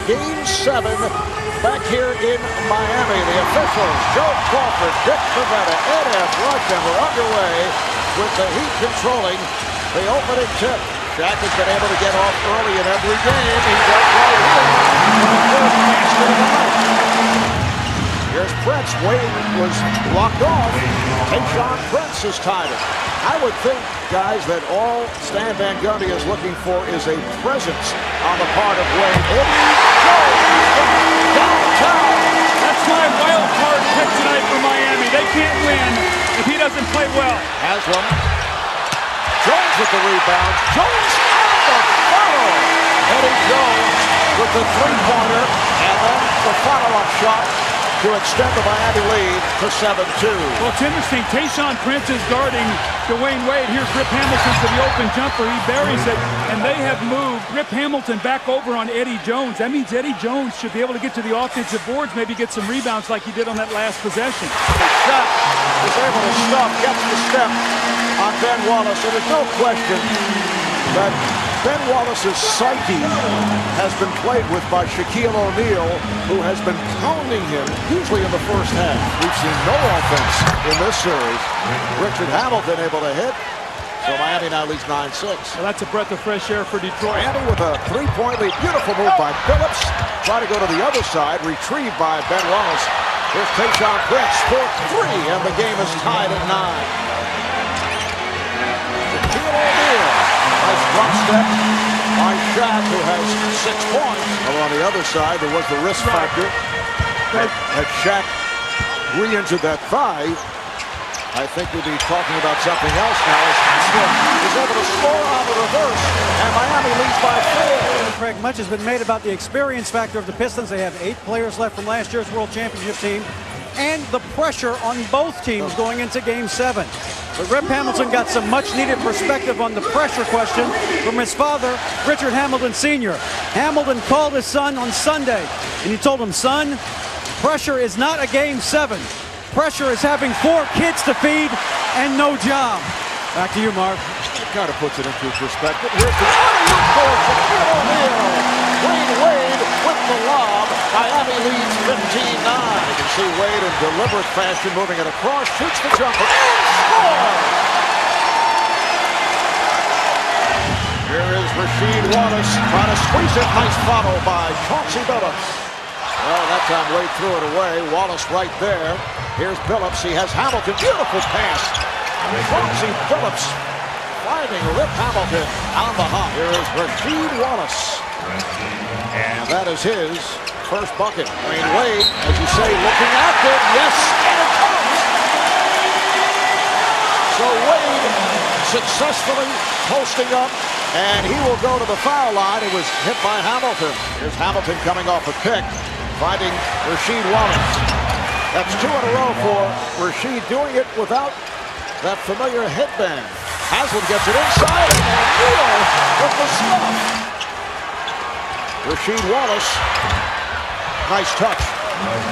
Game 7 back here in Miami. The officials, Joe Crawford, Dick Pavetta, Ed F. Rush, and we're underway with the Heat controlling the opening tip. Shaq has been able to get off early in every game. He does right here for the first basket of the night. Here's Prince. Wade was blocked off. Tayshaun Prince has tied it. I would think, guys, that all Stan Van Gundy is looking for is a presence on the part of Wade. Downtown. That's my wild card pick tonight for Miami. They can't win if he doesn't play well. Has one. Jones with the rebound. Jones on the follow. Eddie Jones with the three-pointer, and then the follow-up shot to extend the Miami lead to 7-2. Well, it's interesting. Tayshaun Prince is guarding Dwyane Wade. Here's Rip Hamilton for the open jumper. He buries it, and they have moved Rip Hamilton back over on Eddie Jones. That means Eddie Jones should be able to get to the offensive boards, maybe get some rebounds like he did on that last possession. Shaq is able to stop, gets the step on Ben Wallace, and there's no question that Ben Wallace's psyche has been played with by Shaquille O'Neal, who has been pounding him, usually in the first half. We've seen no offense in this series. Richard Hamilton able to hit, so Miami now leads 9-6. Well, that's a breath of fresh air for Detroit. Miami with a three-point lead. Beautiful move by Phillips. Try to go to the other side. Retrieved by Ben Wallace. Here's Tayshaun Prince for three, and the game is tied at 9. Shaquille O'Neal. Nice drop step by Shaq, who has 6 points. Well, on the other side, there was the risk factor. Had Shaq re-injured that thigh, I think we'd be talking about something else now. As Smith is able to score on the reverse, and Miami leads by 4. Craig, much has been made about the experience factor of the Pistons. They have 8 players left from last year's World Championship team, and the pressure on both teams going into Game 7. But Rip Hamilton got some much-needed perspective on the pressure question from his father, Richard Hamilton Sr. Hamilton called his son on Sunday, and he told him, son, pressure is not a Game 7. Pressure is having 4 kids to feed and no job. Back to you, Mark. It kind of puts it into perspective. Here's the alley-oop for Shaquille O'Neal. Dwyane Wade with the lob. Miami leads 15-9. You can see Wade in deliberate fashion moving it across, shoots the jumper, and scores! Here is Rasheed Wallace trying to squeeze it. Nice follow by Chauncey Billups. Well, that time Wade threw it away. Wallace right there. Here's Billups. He has Hamilton. Beautiful pass. Chauncey Billups finding Rip Hamilton on the hop. Here is Rasheed Wallace. And that is his first bucket. Dwyane Wade, as you say, looking active. Yes, and it comes. So Wade successfully posting up, and he will go to the foul line. It was hit by Hamilton. Here's Hamilton coming off a pick, finding Rasheed Wallace. That's 2 in a row for Rasheed, doing it without that familiar headband. Haslam gets it inside, and O'Neal with the stuff. Rasheed Wallace, nice touch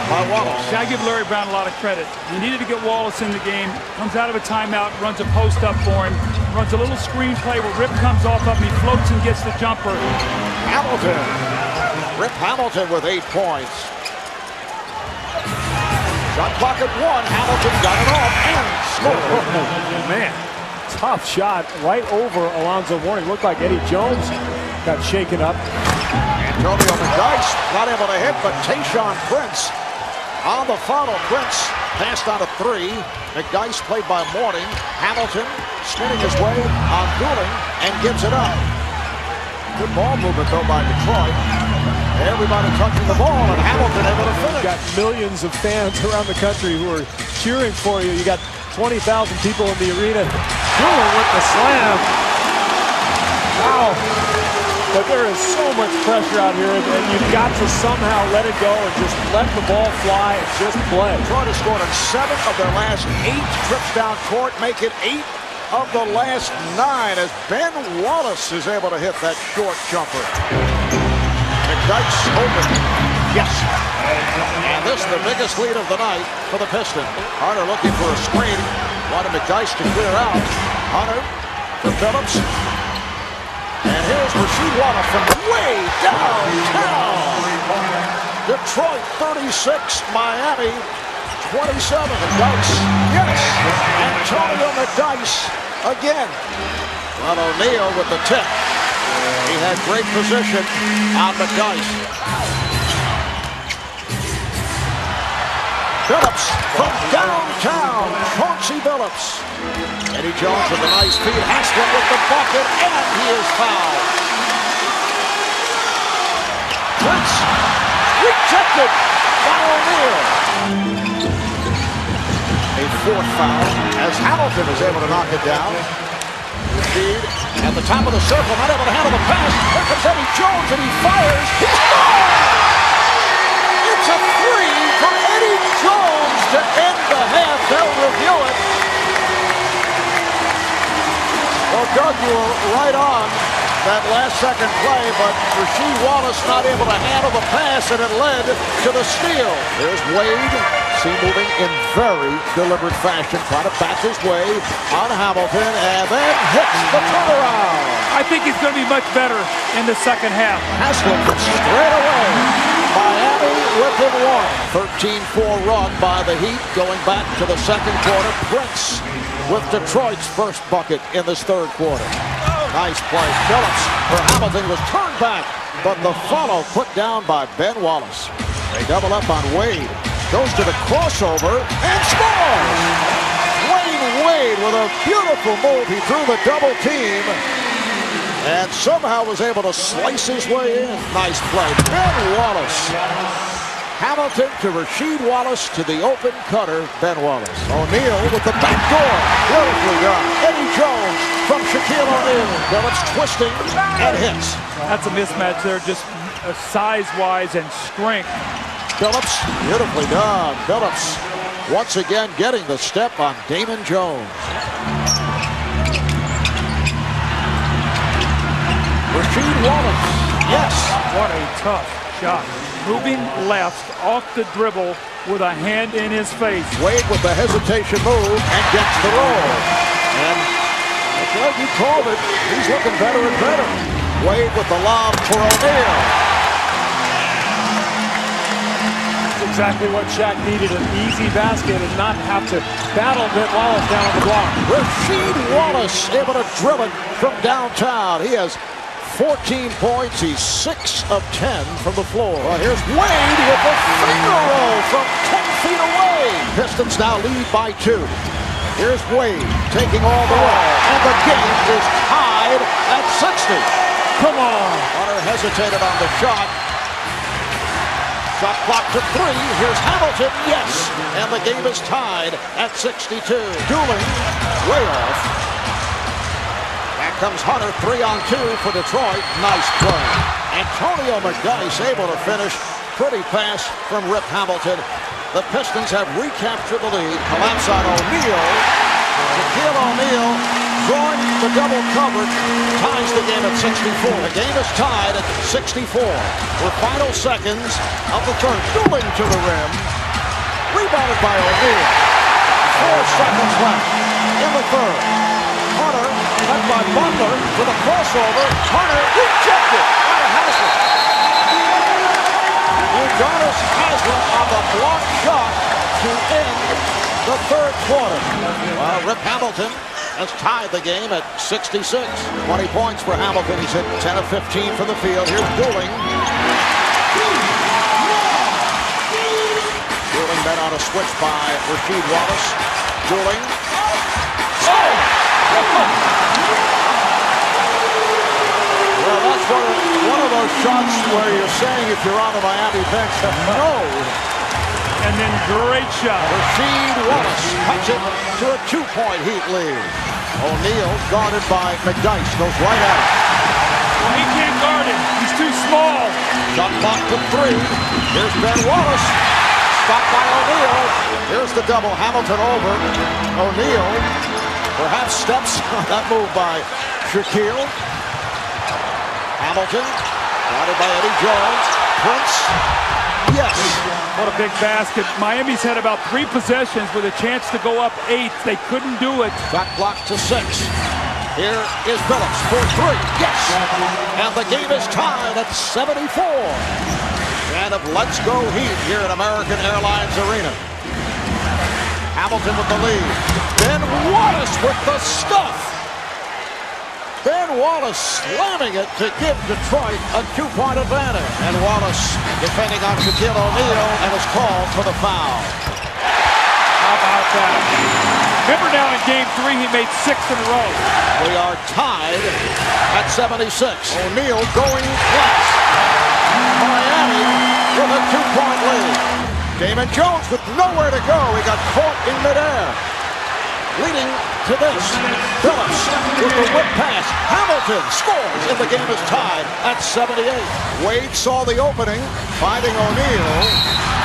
by Wallace. I give Larry Brown a lot of credit. He needed to get Wallace in the game. Comes out of a timeout, runs a post up for him, runs a little screen play where Rip comes off of him, he floats and gets the jumper. Hamilton, Rip Hamilton with 8 points. Shot clock at 1. Hamilton got it off and scored. Oh, man, tough shot right over Alonzo Mourning. Looked like Eddie Jones got shaken up. Antonio McDyess not able to hit, but Tayshaun Prince on the follow. Prince passed on a 3. McDyess played by Mourning. Hamilton spinning his way on Dooling and gives it up. Good ball movement though by Detroit. Everybody touching the ball, and Hamilton able to finish. You got millions of fans around the country who are cheering for you. You got 20,000 people in the arena. Dooling with the slam. Wow. But there is so much pressure out here, and you've got to somehow let it go and just let the ball fly and just play. Detroit has scored on 7 of their last 8 trips down court, make it 8 of the last 9 as Ben Wallace is able to hit that short jumper. McDyess open. Yes. And this the biggest lead of the night for the Pistons. Hunter looking for a screen. Wanted McDyess to clear out. Hunter to Phillips. And here's Rasheed Wallace from way downtown. Detroit 36, Miami 27. McDyess, yes. Antonio McDyess again. Well, O'Neal with the tip. He had great position on McDyess. Phillips from downtown. Chauncey Billups. Eddie Jones with a nice feed. Haslem with the bucket, and he is fouled. Prince rejected by O'Neal. A fourth foul as Hamilton is able to knock it down. Feed at the top of the circle, not able to handle the pass. Here comes Eddie Jones, and he fires. He scores! It's a three for Eddie Jones to end the half. They'll review it. Well, Doug, you were right on that last second play, but Rasheed Wallace not able to handle the pass, and it led to the steal. There's Wade, seen moving in very deliberate fashion, trying to back his way on Hamilton, and then hits the turnaround. I think he's going to be much better in the second half. Haslem straight away. Miami within one. 13-4 run by the Heat going back to the second quarter. Prince with Detroit's first bucket in this third quarter. Nice play. Phillips for Hamilton was turned back, but the follow put down by Ben Wallace. They double up on Wade. Goes to the crossover and scores! Dwyane Wade with a beautiful move. He threw the double team and somehow was able to slice his way in. Nice play. Ben Wallace. Hamilton to Rasheed Wallace to the open cutter, Ben Wallace. O'Neal with the back door. Beautifully done. Eddie Jones from Shaquille O'Neal. Phillips twisting and hits. That's a mismatch there, just size-wise and strength. Phillips, beautifully done. Phillips once again getting the step on Damon Jones. Rasheed Wallace, yes. What a tough shot. Moving left off the dribble with a hand in his face. Wade with the hesitation move and gets the roll. And well, you called it. He's looking better and better. Wade with the lob for O'Neal. Exactly what Shaq needed, an easy basket and not have to battle Ben Wallace down on the block. Rasheed Wallace able to drill it from downtown. He has 14 points. He's 6 of 10 from the floor. Well, here's Wade with the finger roll from 10 feet away. Pistons now lead by 2. Here's Wade taking all the way, and the game is tied at 60. Come on. Hunter hesitated on the shot. Shot clock to 3. Here's Hamilton. Yes. And the game is tied at 62. Dooling way off. Back comes Hunter. 3-on-2 for Detroit. Nice play. Antonio McDyess able to finish. Pretty pass from Rip Hamilton. The Pistons have recaptured the lead. Collapse on O'Neal. Shaquille O'Neal drawing the double coverage. Ties the game at 64. The game is tied at 64. We're final seconds of the third. Dooling to the rim. Rebounded by O'Neal. 4 seconds left in the third. Hunter, led by Butler with a crossover. Hunter rejected by Haslem. Udonis Haslem on the block shot to end the third quarter. Well, Rip Hamilton has tied the game at 66. 20 points for Hamilton. He's hit 10 of 15 from the field. Here's Dooling. Dooling then on a switch by Rasheed Wallace. Dooling. Oh! Well, that's one of those shots where you're saying if you're on the Miami bench, no. And then great shot. Rasheed Wallace cuts it to a 2-point Heat lead. O'Neal guarded by McDyess. Goes right at it. Well, he can't guard him. He's too small. Shot clock to 3. Here's Ben Wallace. Stopped by O'Neal. Here's the double. Hamilton over. O'Neal perhaps steps on that move by Shaquille. Hamilton guarded by Eddie Jones. Prince. Yes. What a big basket. Miami's had about 3 possessions with a chance to go up 8. They couldn't do it. Shot clock to 6. Here is Phillips for 3. Yes. And the game is tied at 74. And of Let's Go Heat here at American Airlines Arena. Hamilton with the lead. Ben Wallace with the stuff. Ben Wallace slamming it to give Detroit a 2-point advantage. And Wallace defending on Shaquille O'Neal and is called for the foul. How about that? Remember now in Game 3, he made 6 in a row. We are tied at 76. O'Neal going last. Miami with a 2-point lead. Damon Jones with nowhere to go. He got caught in midair. Leading to this. Phillips with the whip pass. Hamilton scores and the game is tied at 78. Wade saw the opening, finding O'Neal.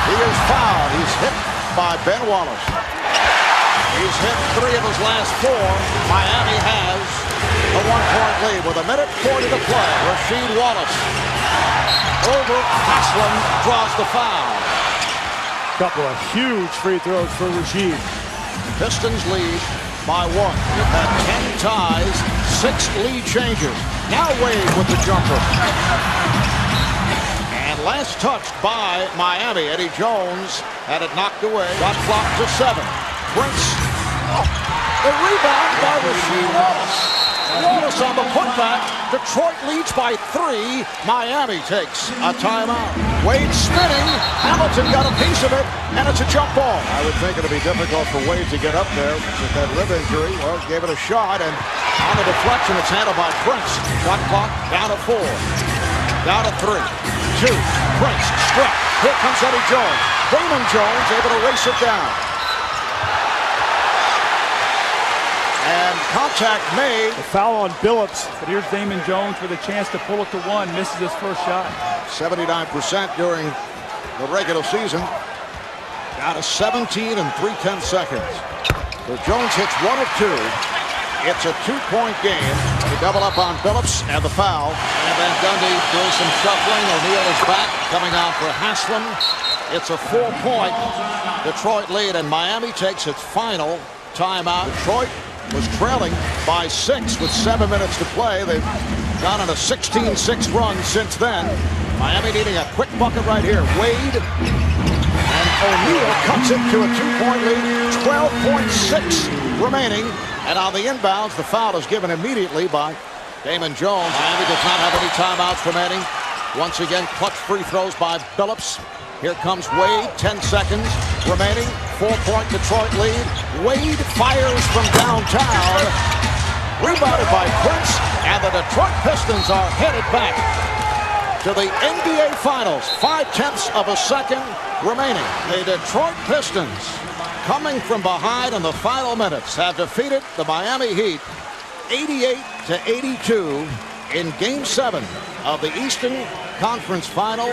He is fouled. He's hit by Ben Wallace. He's hit 3 of his last 4. Miami has a 1-point lead with 1:40 to play. Rasheed Wallace over Haslam draws the foul. Couple of huge free throws for Rasheed. Pistons lead by 1. We've had 10 ties, 6 lead changes. Now Wade with the jumper. And last touched by Miami. Eddie Jones had it knocked away. Shot clock to 7. Prince. The rebound by Rasheed Wallace. Wallace on the putback. Detroit leads by 3. Miami takes a timeout. Wade spinning. Hamilton got a piece of it, and it's a jump ball. I would think it would be difficult for Wade to get up there with that rib injury. Well, gave it a shot, and on the deflection, it's handled by Prince. Shot clock down to 4. Down to 3. 2. Prince struck. Here comes Eddie Jones. Damon Jones able to race it down. And contact made. A foul on Billups. But here's Damon Jones with a chance to pull it to 1. Misses his first shot. 79% during the regular season. Down to 17 and 3/10 seconds. So Jones hits 1 of 2. It's a 2-point game. They double up on Billups and the foul. And then Gundy doing some shuffling. O'Neal is back, coming on for Haslam. It's a 4-point Detroit lead, and Miami takes its final timeout. Detroit was trailing by 6 with 7 minutes to play. They've gone on a 16-6 run since then. Miami needing a quick bucket right here. Wade and O'Neal cuts it to a 2-point lead. 12.6 remaining. And on the inbounds, the foul is given immediately by Damon Jones. Miami does not have any timeouts remaining. Once again, clutch free throws by Billups. Here comes Wade, 10 seconds remaining. 4-point Detroit lead. Wade fires from downtown. Rebounded by Prince, and the Detroit Pistons are headed back to the NBA Finals. 0.5 of a second remaining. The Detroit Pistons, coming from behind in the final minutes, have defeated the Miami Heat 88-82 in Game 7 of the Eastern Conference Final.